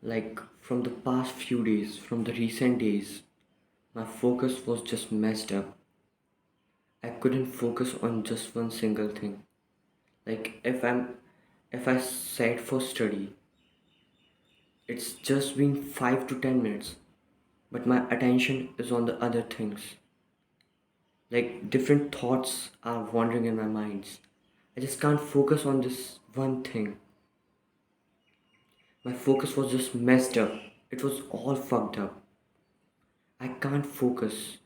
Like from the past few days, from the recent days, my focus was just messed up. I couldn't focus on just one single thing. Like if I sat for study, it's just been 5 to 10 minutes, but my attention is on the other things. Like different thoughts are wandering in my minds. I just can't focus on this one thing. My focus was just messed up. It was all fucked up. I can't focus.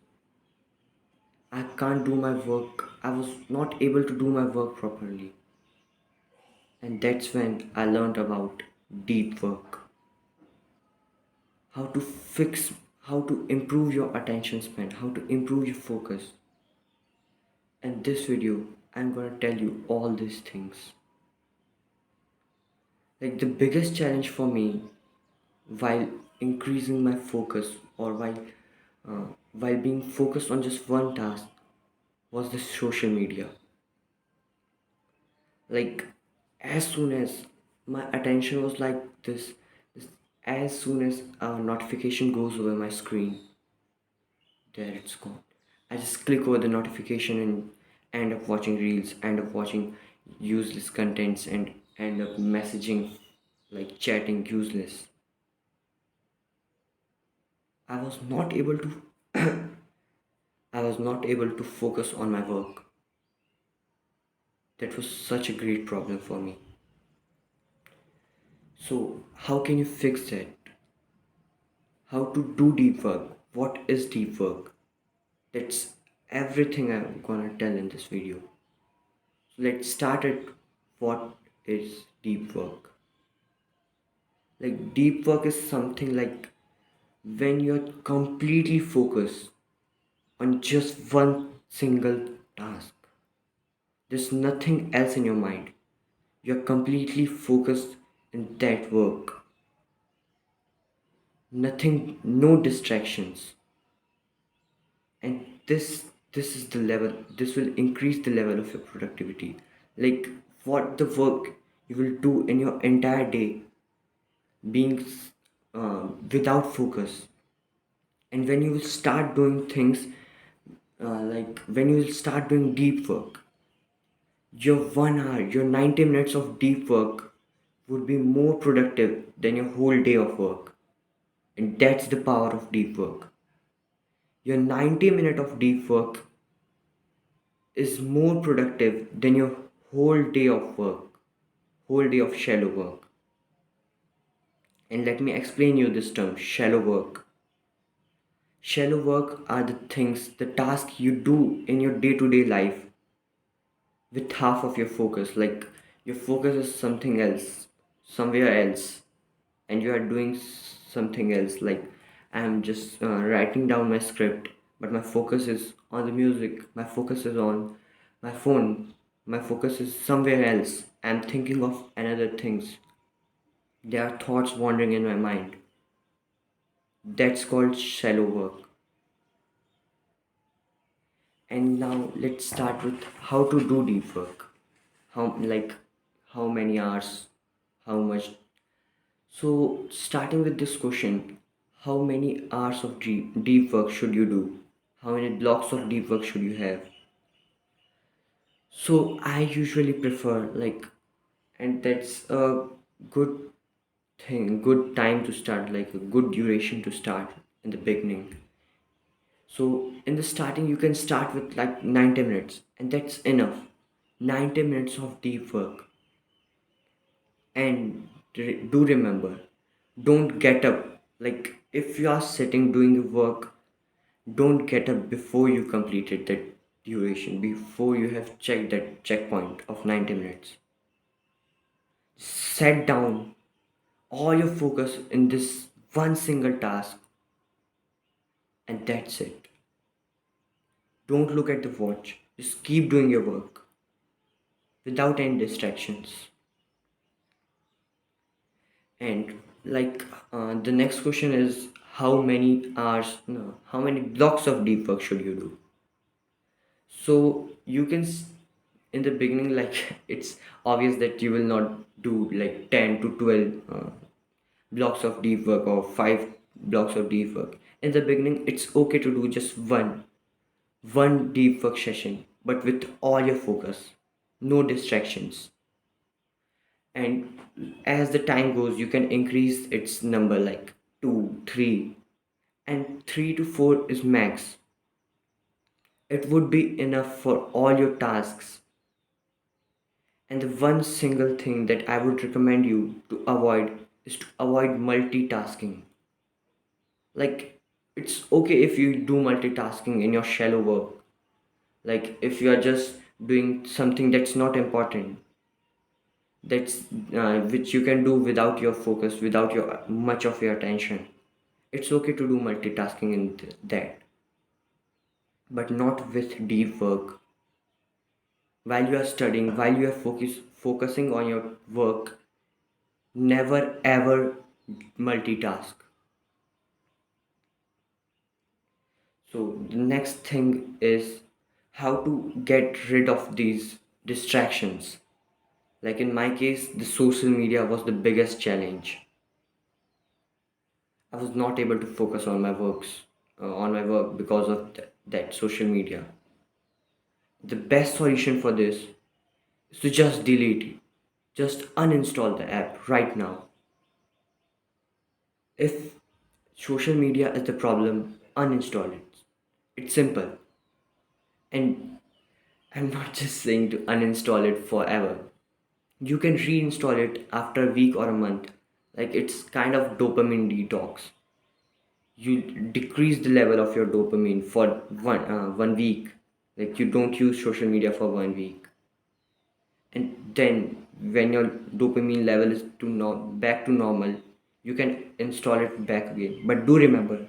I can't do my work. I was not able to do my work properly. And that's when I learned about deep work. How to fix, how to improve your attention span, how to improve your focus. In this video, I'm gonna tell you all these things. Like the biggest challenge for me while increasing my focus or while being focused on just one task was the social media. Like as soon as my attention was like this as soon as a notification goes over my screen, there it's gone. I just click over the notification and end up watching reels, end up watching useless contents, and end up messaging, like chatting useless. I was not able to I was not able to focus on my work. That was such a great problem for me. So how can you fix that? How to do deep work? What is deep work? That's everything I'm gonna tell in this video. So let's start at what is deep work. Like deep work is something like when you're completely focused on just one single task. There's nothing else in your mind. You're completely focused in that work. Nothing, no distractions. And this is the level, this will increase the level of your productivity. Like what the work you will do in your entire day being without focus. And when you will start doing things like when you will start doing deep work, your 1 hour, your 90 minutes of deep work would be more productive than your whole day of work. And that's the power of deep work. Your 90 minute of deep work is more productive than your whole day of work, whole day of shallow work. And let me explain you this term, shallow work. Shallow work are the things, the tasks you do in your day-to-day life with half of your focus. Like your focus is something else, somewhere else, and you are doing something else. Like I'm just writing down my script, but my focus is on the music, my focus is on my phone, my focus is somewhere else. I'm thinking of another things. There are thoughts wandering in my mind. That's called shallow work. And now let's start with how to do deep work. How many hours, how much. So starting with this question, how many hours of deep work should you do? How many blocks of deep work should you have? So I usually prefer like, and that's a good thing, good time to start, like a good duration to start in the beginning. So in the starting, you can start with like 90 minutes, and that's enough. 90 minutes of deep work. And do remember, don't get up. Like if you are sitting doing your work, don't get up before you completed that duration, before you have checked that checkpoint of 90 minutes. Set down all your focus in this one single task, and that's it. Don't look at the watch. Just keep doing your work without any distractions. And like the next question is how many hours, no, how many blocks of deep work should you do? So you can in the beginning, like it's obvious that you will not do like 10 to 12 blocks of deep work or 5 blocks of deep work. In the beginning, it's okay to do just one deep work session, but with all your focus, no distractions. And as the time goes, you can increase its number like 2, 3, and 3 to 4 is max. It would be enough for all your tasks. And the one single thing that I would recommend you to avoid is to avoid multitasking. Like, it's okay if you do multitasking in your shallow work. Like, if you are just doing something that's not important, that's which you can do without your focus, without your much of your attention. It's okay to do multitasking in that, but not with deep work. While you are studying, while you are focusing on your work, never ever multitask. So the next thing is how to get rid of these distractions. Like in my case, the social media was the biggest challenge. I was not able to focus on my work because of that social media. The best solution for this is to just delete it. Just uninstall the app right now. If social media is the problem, uninstall it. It's simple. And I'm not just saying to uninstall it forever. You can reinstall it after a week or a month. Like it's kind of dopamine detox. You decrease the level of your dopamine for 1 week. Like you don't use social media for 1 week, and then when your dopamine level is back to normal, you can install it back again. But do remember,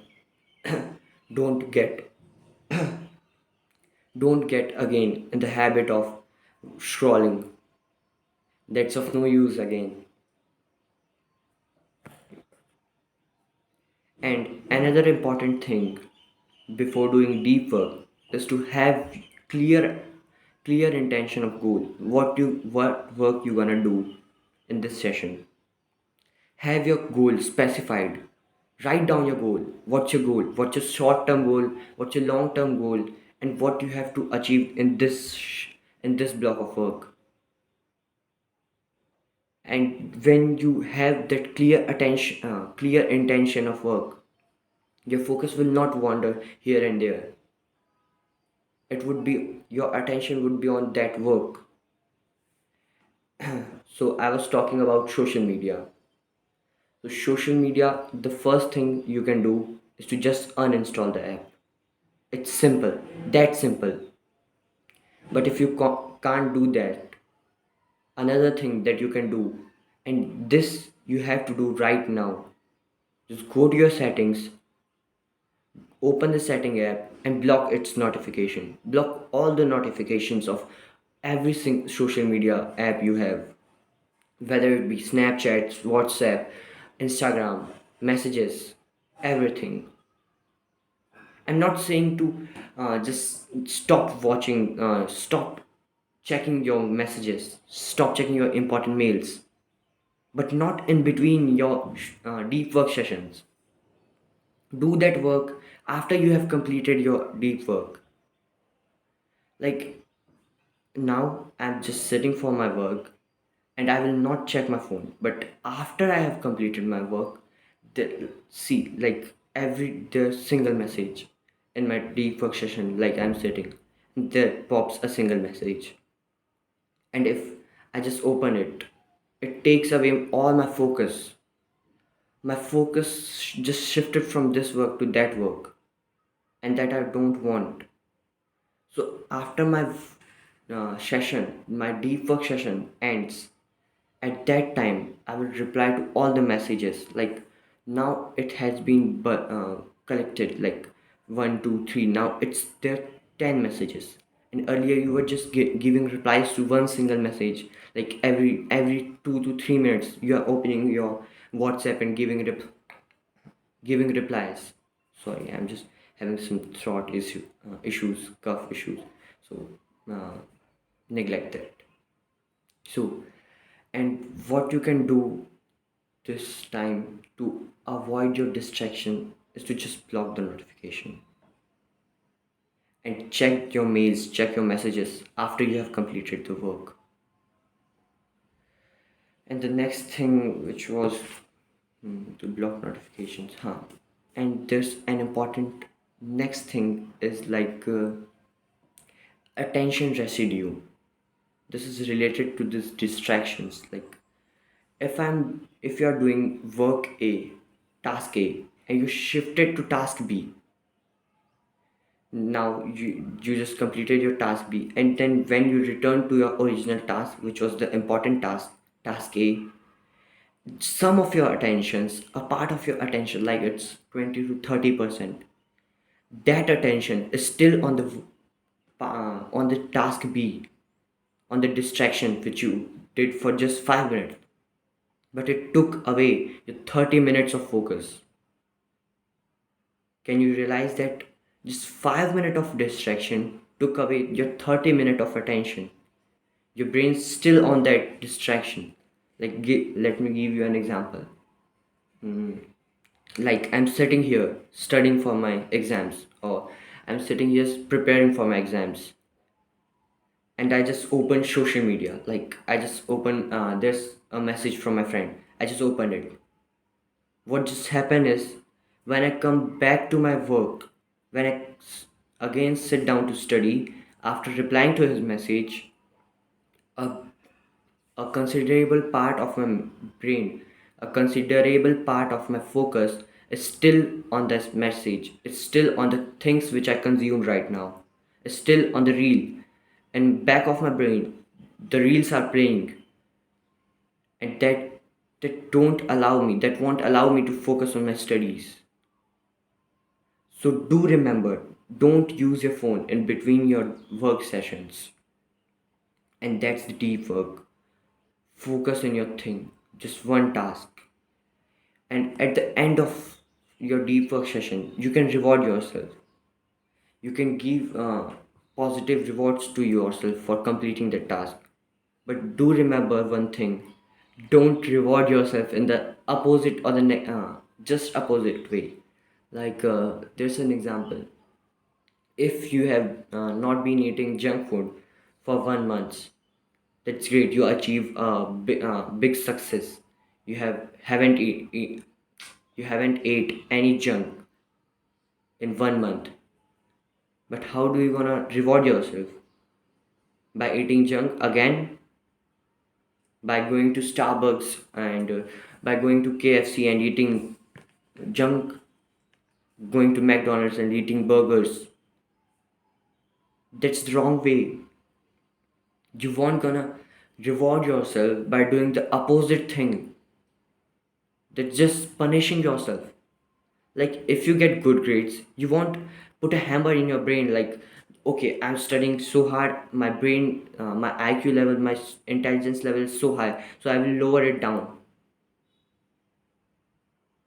don't get don't get again in the habit of scrolling. That's of no use again. And another important thing before doing deep work is to have clear clear intention of goal. What work you gonna do in this session. Have your goal specified. Write down your goal. What's your goal? What's your short term goal? What's your long term goal? And what you have to achieve in this block of work. And when you have that clear intention of work, your focus will not wander here and there. It would be your attention would be on that work. So I was talking about social media. So social media, the first thing you can do is to just uninstall the app. It's simple, that simple. But if you can't do that, another thing that you can do, and this you have to do right now, just go to your settings, open the setting app, and block its notification. Block all the notifications of every single social media app you have, whether it be Snapchat, WhatsApp, Instagram, messages, everything. I'm not saying to just stop checking your messages, stop checking your important mails, but not in between your deep work sessions. Do that work after you have completed your deep work. Like now, I'm just sitting for my work and I will not check my phone. But after I have completed my work, see like the single message in my deep work session, like I'm sitting, there pops a single message, and if I just open it, it takes away all my focus. My focus just shifted from this work to that work, and that I don't want. So after my my deep work session ends, at that time I will reply to all the messages. Like now it has been collected like 1 2 3. Now it's there 10 messages, and earlier you were just giving replies to one single message. Like every 2 to 3 minutes you are opening your WhatsApp and giving replies. Sorry, I'm just having some issues, cough issues. So uh, neglect that. So, and what you can do this time to avoid your distraction is to just block the notification and check your mails, check your messages after you have completed the work. And the next thing, which was to block notifications, huh? And there's an important next thing is like attention residue. This is related to these distractions. Like if you are doing work A, task A, and you shifted to task B, now you just completed your task B, and then when you return to your original task, which was the important task, task A, some of your attentions, a part of your attention, like it's 20 to 30%, that attention is still on the task B, on the distraction which you did for just 5 minutes, but it took away your 30 minutes of focus. Can you realize that just 5 minutes of distraction took away your 30 minutes of attention? Your brain's still on that distraction. Like, let me give you an example. Like, I'm sitting here studying for my exams, or I'm sitting here preparing for my exams, and I just open social media. Like, I just open, there's a message from my friend. I just opened it. What just happened is, when I come back to my work, when again sit down to study, after replying to his message, a, a considerable part of my brain, a considerable part of my focus is still on this message. It's still on the things which I consume right now. It's still on the reel. And back of my brain, the reels are playing, and that won't allow me to focus on my studies. So do remember, don't use your phone in between your work sessions. And that's the deep work. Focus on your thing, just one task. And at the end of your deep work session, you can reward yourself. You can give positive rewards to yourself for completing the task. But do remember one thing, don't reward yourself in the opposite or the just opposite way. Like, there's an example. If you have not been eating junk food for 1 month, that's great, you achieve a big success. You haven't ate any junk in 1 month. But how do you gonna reward yourself? By eating junk again, by going to Starbucks, and by going to KFC and eating junk, going to McDonald's and eating burgers. That's the wrong way. You won't gonna reward yourself by doing the opposite thing. That's just punishing yourself. Like, if you get good grades, you won't put a hammer in your brain like, okay, I'm studying so hard, my brain, my IQ level, my intelligence level is so high, so I will lower it down.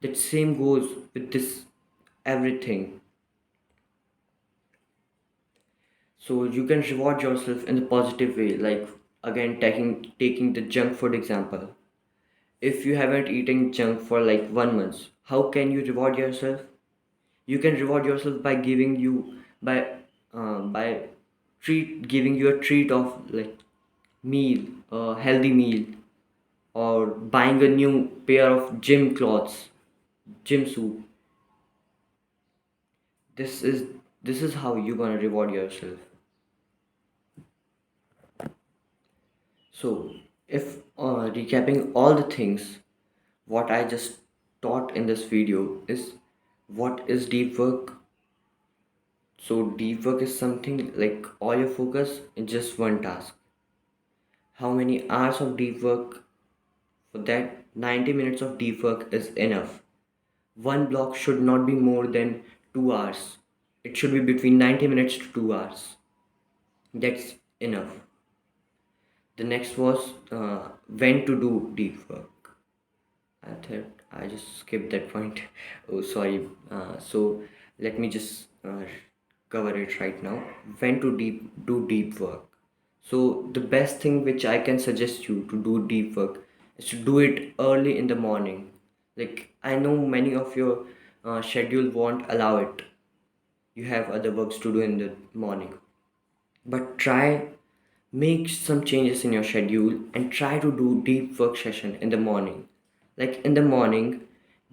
That same goes with this everything. So you can reward yourself in a positive way, like, again, taking the junk food example. If you haven't eaten junk for like 1 month, how can you reward yourself? You can reward yourself by by treat giving you a treat of like meal, a healthy meal, or buying a new pair of gym clothes, gym suit. This is this is how you're gonna reward yourself. So, if recapping all the things, what I just taught in this video is what is deep work. So, deep work is something like all your focus in just one task. How many hours of deep work? For that, 90 minutes of deep work is enough. One block should not be more than 2 hours. It should be between 90 minutes to 2 hours. That's enough. The next was when to do deep work. I thought I just skipped that point. Oh, sorry. So let me just cover it right now. When to do deep work. So the best thing which I can suggest you to do deep work is to do it early in the morning. Like I know many of your schedule won't allow it. You have other works to do in the morning, but try make some changes in your schedule and try to do deep work session in the morning. Like in the morning,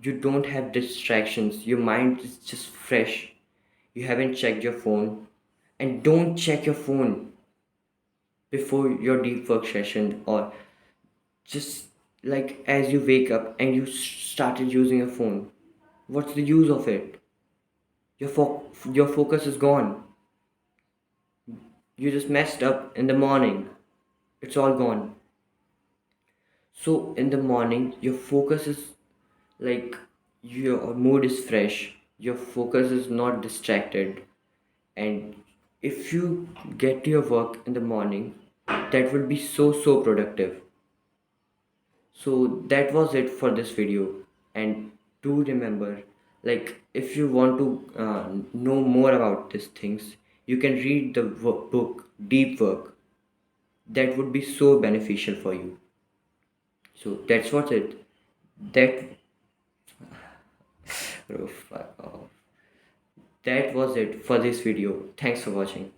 you don't have distractions. Your mind is just fresh. You haven't checked your phone, and don't check your phone before your deep work session, or just like as you wake up and you started using your phone. What's the use of it? Your focus is gone. You just messed up in the morning. It's all gone. So in the morning, your focus is like your mood is fresh, your focus is not distracted, and if you get to your work in the morning, that will be so productive. So that was it for this video, and do remember, like if you want to know more about these things, you can read the book Deep Work. That would be so beneficial for you. So that's what it that oh, fuck off. That was it for this video. Thanks for watching.